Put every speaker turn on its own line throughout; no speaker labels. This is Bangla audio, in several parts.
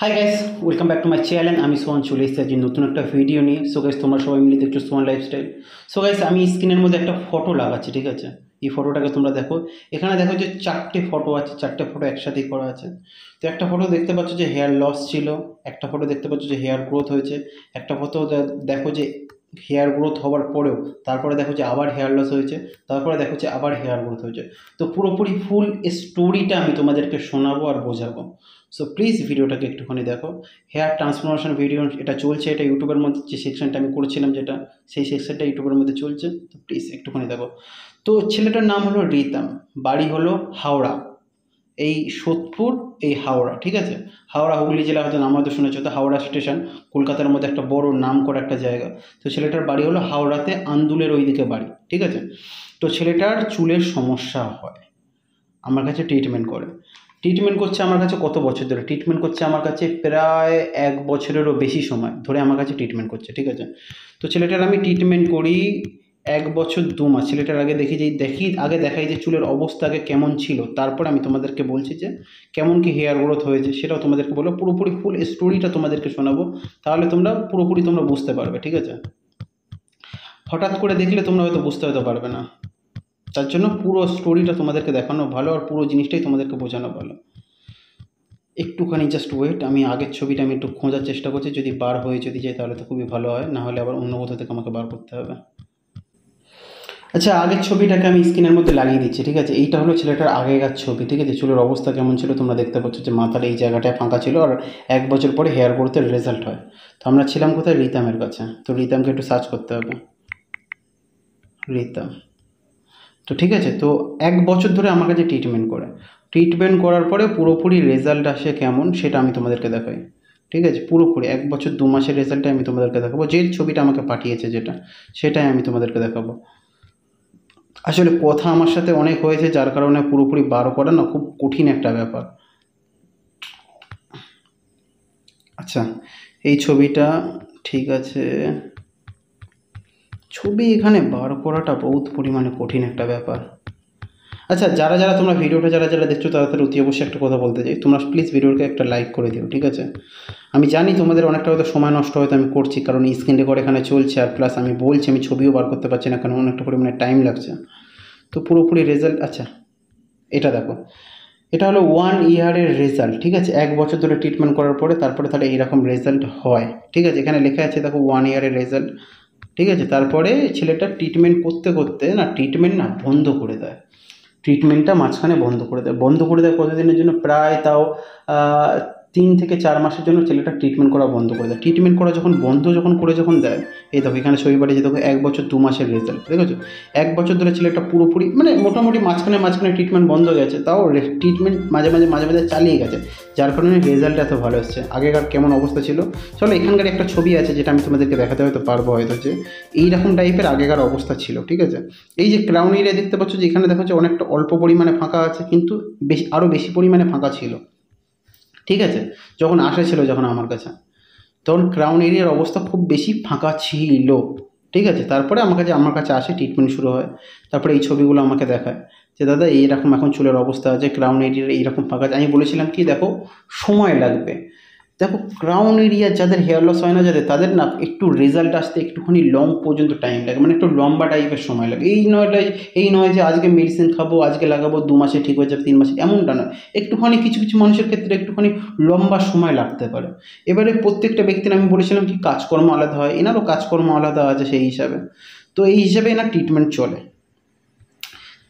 Hi guys, welcome back to my channel. আমি সোহান চলে এসেছি আজ নতুন একটা ভিডিও নিয়ে। সো গাইস, তোমরা সবাই মিলে দেখছো সোহান লাইফস্টাইল। সো গাইস, আমি স্ক্রিনের মধ্যে একটা ফটো লাগাচ্ছি, ঠিক আছে? এই ফটোটাকে তোমরা দেখো। এখানে দেখো যে চারটে ফটো আছে, চারটে ফটো একসাথেই করা আছে। তো একটা ফটো দেখতে পাচ্ছ যে হেয়ার লস ছিল, একটা ফটো দেখতে পাচ্ছ যে হেয়ার গ্রোথ হয়েছে, একটা ফটো দেখো যে হেয়ার গ্রোথ হওয়ার পরেও তারপরে দেখো যে আবার হেয়ার লস হয়েছে, তারপরে দেখো যে আবার হেয়ার গ্রোথ হয়েছে। তো পুরোপুরি ফুল স্টোরিটা আমি তোমাদেরকে শোনাবো আর বোঝাবো। সো প্লিজ ভিডিওটাকে একটুখানি দেখো। হেয়ার ট্রান্সফরমেশন ভিডিও এটা চলছে, এটা ইউটিউবের মধ্যে যে সেকশনটা আমি করেছিলাম, যেটা সেই সেকশনটা ইউটিউবের মধ্যে চলছে। তো প্লিজ একটুখানি দেখো। তো ছেলেটার নাম হলো রিতম, বাড়ি হলো হাওড়া, এই সোদপুর, এই হাওড়া, ঠিক আছে? হাওড়া হুগলি জেলা, হয়তো নাম হয়তো শুনেছো। তো হাওড়া স্টেশন কলকাতার মধ্যে একটা বড় নাম করা একটা জায়গা। তো ছেলেটার বাড়ি হলো হাওড়াতে, আন্দুলের ওইদিকে বাড়ি, ঠিক আছে? তো ছেলেটার চুলের সমস্যা হয়, আমার কাছে ট্রিটমেন্ট করে। ট্রিটমেন্ট করছে আমার কাছে কত বছর ধরে ট্রিটমেন্ট করছে, আমার কাছে প্রায় 1 বছরেরও বেশি সময় ধরে আমার কাছে ট্রিটমেন্ট করছে, ঠিক আছে? তো ছেলেটার আমি ট্রিটমেন্ট করি 1 বছর 2 মাস। ছেলেটার আগে আগে দেখাই যে চুলের অবস্থা আগে কেমন ছিল, তারপর আমি তোমাদেরকে বলছি যে কেমন কি হেয়ার গ্রোথ হয়েছে সেটাও তোমাদেরকে বলবো। পুরোপুরি ফুল স্টোরিটা তোমাদেরকে শোনাবো, তাহলে তোমরা পুরোপুরি তোমরা বুঝতে পারবে, ঠিক আছে? হঠাৎ করে দেখলে তোমরা হয়তো বুঝতে হতে পারবে না, তার জন্য পুরো স্টোরিটা তোমাদেরকে দেখানো ভালো, আর পুরো জিনিসটাই তোমাদেরকে বোঝানো ভালো। একটুখানি জাস্ট ওয়েট, আমি আগের ছবিটা আমি একটু খোঁজার চেষ্টা করছি, যদি বার হয়ে যদি যায় তাহলে তো খুবই ভালো হয়, না হলে আবার অন্য কোথাও থেকে আমাকে বার করতে হবে। আচ্ছা, আগের ছবিটাকে আমি স্ক্রিনের মধ্যে লাগিয়ে দিচ্ছি, ঠিক আছে? এইটা হলো ছেলেটার আগেকার ছবি, ঠিক আছে? চুলের অবস্থা কেমন ছিল তোমরা দেখতে পাচ্ছ যে মাথার এই জায়গাটায় ফাঁকা ছিল, আর 1 বছর পরে হেয়ার গ্রোথের রেজাল্ট হয়। তো আমরা ছিলাম কোথায়? রিতামের কাছে। তো রিতামকে একটু সার্চ করতে হবে, রিতাম। তো ঠিক আছে, তো 1 বছর ধরে আমার কাছে ট্রিটমেন্ট করে, ট্রিটমেন্ট করার পরে পুরোপুরি রেজাল্ট আসে কেমন সেটা আমি তোমাদেরকে দেখাই, ঠিক আছে? পুরোপুরি 1 বছর 2 মাসের রেজাল্টটাই আমি তোমাদেরকে দেখাবো। যে ছবিটা আমাকে পাঠিয়েছে যেটা, সেটাই আমি তোমাদেরকে দেখাবো। আসলে কথা আমার সাথে অনেক হয়েছে, যার কারণে পুরোপুরি বার করা না খুব কঠিন একটা ব্যাপার। আচ্ছা, এই ছবিটা, ঠিক আছে, ছবি এখানে বার করাটা বহুত পরিমাণে কঠিন একটা ব্যাপার। আচ্ছা, যারা যারা তোমরা ভিডিওটা যারা যারা দেখছো তাদের অতি অবশ্যই একটা কথা বলতে চাই, তোমরা প্লিজ ভিডিওকে একটা লাইক করে দিও, ঠিক আছে? আমি জানি তোমাদের অনেকটা হয়তো সময় নষ্ট হয়তো আমি করছি, কারণ স্ক্রিন রেকর্ড এখানে চলছে, আর প্লাস আমি বলছি, আমি ছবিও বার করতে পারছি না, কারণ অনেকটা পরিমাণে টাইম লাগছে। তো পুরোপুরি রেজাল্ট, আচ্ছা এটা দেখো, এটা হলো 1 ইয়ারের রেজাল্ট, ঠিক আছে? 1 বছর ধরে ট্রিটমেন্ট করার পরে তারপরে তাহলে এইরকম রেজাল্ট হয়, ঠিক আছে? এখানে লেখা আছে দেখো 1 ইয়ারের রেজাল্ট, ঠিক আছে? তারপরে ছেলেটা ট্রিটমেন্ট করতে করতে না, ট্রিটমেন্ট না বন্ধ করে দেয়, ট্রিটমেন্টটা মাঝখানে বন্ধ করে দেয় কতদিনের জন্য? প্রায় তাও 3 থেকে 4 মাসের জন্য ছেলেটা ট্রিটমেন্ট করা বন্ধ করে দেয়। ট্রিটমেন্ট করা যখন বন্ধ যখন দেয়, এই দেখো এখানে ছবি পাঠিয়েছে দেখো, 1 বছর 2 মাসের রেজাল্ট, দেখেছো? 1 বছর ধরে ছেলেটা পুরোপুরি মানে মোটামুটি মাঝখানে ট্রিটমেন্ট বন্ধ গেছে, তাও ট্রিটমেন্ট মাঝে মাঝে চালিয়ে গেছে, যার কারণে রেজাল্ট এত ভালো এসছে। আগেকার কেমন অবস্থা ছিল, চলো এখানকার একটা ছবি আছে যেটা আমি তোমাদেরকে দেখাতে হয়তো পারবো, হয়তো যে এইরকম টাইপের আগেকার অবস্থা ছিল, ঠিক আছে? এই যে ক্রাউন এরিয়া দেখতে পাচ্ছ যে এখানে দেখো যে অনেকটা অল্প পরিমাণে ফাঁকা আছে, কিন্তু বেশি আরও বেশি পরিমাণে ফাঁকা ছিল, ঠিক আছে? যখন আমার কাছে, তখন ক্রাউন এরিয়ার অবস্থা খুব বেশি ফাঁকা ছিল, ঠিক আছে? তারপরে আমার কাছে আসে, ট্রিটমেন্ট শুরু হয়, তারপরে এই ছবিগুলো আমাকে দেখায় যে দাদা এইরকম এখন চুলের অবস্থা আছে, ক্রাউন এরিয়ার এইরকম ফাঁকা আছে। আমি বলেছিলাম কি দেখো, সময় লাগবে। দেখো ক্রাউন এরিয়া যাদের হেয়ার লস হয় না, তাদের না একটু রেজাল্ট আসতে একটুখানি লং পর্যন্ত টাইম লাগে, মানে একটু লম্বা টাইপের সময় লাগে। এই নয় যে আজকে মেডিসিন খাবো, আজকে লাগাবো, 2 মাসে ঠিক হয়ে যাবে, 3 মাসে, এমনটা নয়। একটুখানি কিছু কিছু মানুষের ক্ষেত্রে একটুখানি লম্বা সময় লাগতে পারে। এবারে প্রত্যেকটা ব্যক্তির আমি বলেছিলাম কি কাজকর্ম আলাদা হয়, এনারও কাজকর্ম আলাদা আছে সেই হিসাবে। তো এই হিসাবে এনার ট্রিটমেন্ট চলে।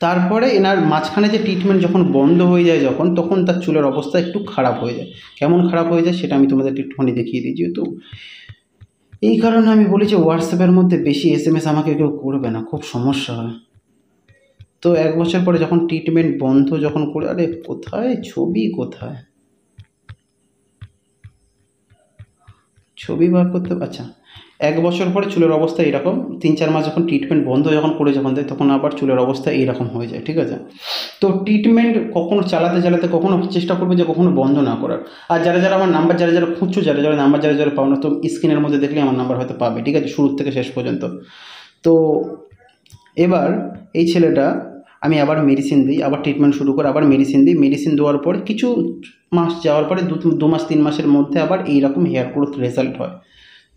তারপরে এনার মাঝখানে যে ট্রিটমেন্ট যখন বন্ধ হয়ে যায়, তখন তার চুলের অবস্থা একটু খারাপ হয়ে যায়। কেমন খারাপ হয়ে যায় সেটা আমি তোমাদেরকে একটুখানি দেখিয়ে দিই। যেহেতু এই কারণে আমি বলি যে হোয়াটসঅ্যাপের মধ্যে বেশি SMS আমাকে কেউ করবে না, খুব সমস্যা হয়। তো 1 বছর পরে যখন ট্রিটমেন্ট বন্ধ করে, আরে কোথায় ছবি, কোথায় ছবি বার করতে, আচ্ছা 1 বছর পরে চুলের অবস্থা এরকম, 3-4 মাস যখন ট্রিটমেন্ট বন্ধ যখন দেয়, তখন আবার চুলের অবস্থা এইরকম হয়ে যায়, ঠিক আছে? তো ট্রিটমেন্ট কখনো চালাতে কখনো চেষ্টা করবে যে কখনো বন্ধ না করার। আর যারা যারা আমার নাম্বার যারা খুঁজছো, যারা নাম্বার যারা পাও না, তো স্ক্রিনের মধ্যে দেখলে আমার নাম্বার হয়তো পাবে, ঠিক আছে? শুরু থেকে শেষ পর্যন্ত। তো এবার এই ছেলেটা আমি আবার মেডিসিন দিই, আবার ট্রিটমেন্ট শুরু করে আবার মেডিসিন দিই। মেডিসিন দেওয়ার পর কিছু মাস যাওয়ার পরে 2 মাস 3 মাসের মধ্যে আবার এইরকম হেয়ার গ্রোথ রেজাল্ট হয়।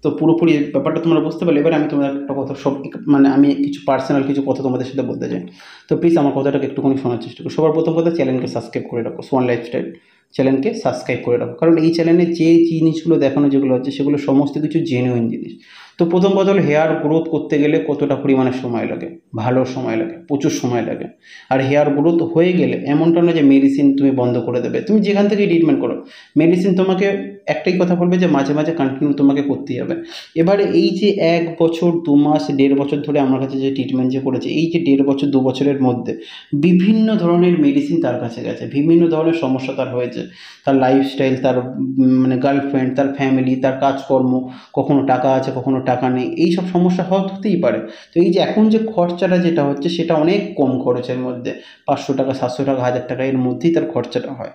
তো পুরোপুরি ব্যাপারটা তোমরা বুঝতে পারলে। এবার আমি তোমাদের একটা কথা সব মানে আমি কিছু পার্সোনাল কিছু কথা তোমাদের সাথে বলতে চাই। তো প্লিজ আমার কথাটাকে একটুখানি শোনার চেষ্টা করো। সবার প্রথম কথা, চ্যানেলকে সাবস্ক্রাইব করে রাখো, সোয়ান লাইফস্টাইল চ্যানেলকে সাবস্ক্রাইব করে রাখো, কারণ এই চ্যানেলে যে জিনিসগুলো দেখানো যেগুলো হচ্ছে সেগুলো সমস্ত কিছু জেনুইন জিনিস। তো প্রথম কথা হলো, হেয়ার গ্রোথ করতে গেলে কতটা পরিমাণে সময় লাগে, ভালো সময় লাগে, প্রচুর সময় লাগে। আর হেয়ার গ্রোথ হয়ে গেলে এমনটা না যে মেডিসিন তুমি বন্ধ করে দেবে, তুমি যেখান থেকে ট্রিটমেন্ট করো মেডিসিন তোমাকে একটাই কথা বলবে যে মাঝে মাঝে কন্টিনিউ তোমাকে করতেই হবে। এবারে এই যে 1 বছর 2 মাস 1.5 বছর ধরে আমার কাছে যে ট্রিটমেন্ট যে করেছে, এই যে 1.5 বছর 2 বছরের মধ্যে বিভিন্ন ধরনের মেডিসিন তার কাছে গেছে, বিভিন্ন ধরনের সমস্যা তার হয়েছে, তার লাইফস্টাইল, তার মানে গার্লফ্রেন্ড, তার ফ্যামিলি, তার কাজকর্ম, কখনো টাকা আছে কখনো টাকা নেই, এই সব সমস্যা হতেই পারে। তো এই যে এখন যে খরচাটা যেটা হচ্ছে সেটা অনেক কম খরচের মধ্যে, 500 টাকা 700 টাকা 1000 টাকা এর মধ্যেই তার খরচাটা হয়।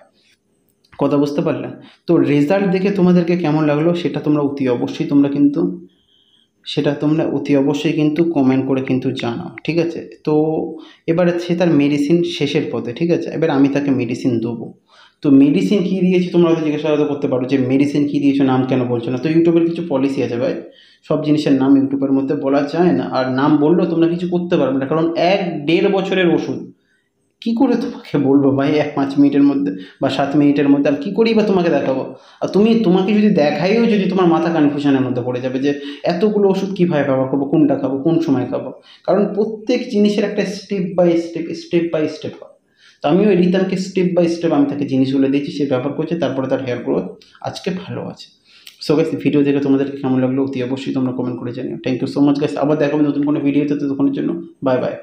কথা বুঝতে পারলে? তো রেজাল্ট দেখে তোমাদেরকে কেমন লাগলো সেটা তোমরা অতি অবশ্যই কিন্তু কমেন্ট করে কিন্তু জানাও, ঠিক আছে? তো এবারে সে তার মেডিসিন শেষের পথে, ঠিক আছে? এবার আমি তাকে মেডিসিন দেবো। তো মেডিসিন কী দিয়েছি তোমরা হয়তো জিজ্ঞাসা হয়তো করতে পারো যে মেডিসিন কী দিয়েছো, নাম কেন বলছো না? তো ইউটিউবের কিছু পলিসি আছে ভাই, সব জিনিসের নাম ইউটিউবের মধ্যে বলা যায় না, আর নাম বললেও তোমরা কিছু করতে পারবে না, কারণ 1-1.5 বছরের ওষুধ কী করে তোমাকে বলবো ভাই 5 মিনিটের মধ্যে বা 7 মিনিটের মধ্যে, আর কী করেই বা তোমাকে দেখাবো? আর তোমাকে যদি দেখাইও, যদি তোমার মাথা কনফিউশনের মধ্যে পড়ে যাবে যে এতগুলো ওষুধ কীভাবে ব্যবহার করবো, কোনটা খাবো, কোন সময় খাবো, কারণ প্রত্যেক জিনিসের একটা স্টেপ বাই স্টেপ হয়। তো আমিও এই রিতামকে স্টেপ বাই স্টেপ আমি তাকে জিনিসগুলো দিয়েছি, সে ব্যবহার করছে, তারপরে তার হেয়ার গ্রোথ আজকে ভালো আছে। সো গাইস, ভিডিও দেখে তোমাদেরকে কেমন লাগলো অতি অবশ্যই তোমরা কমেন্ট করে জানিও। Thank you so much guys, আবার দেখাবো নতুন কোনো ভিডিওতে, ততক্ষণের জন্য বাই বাই।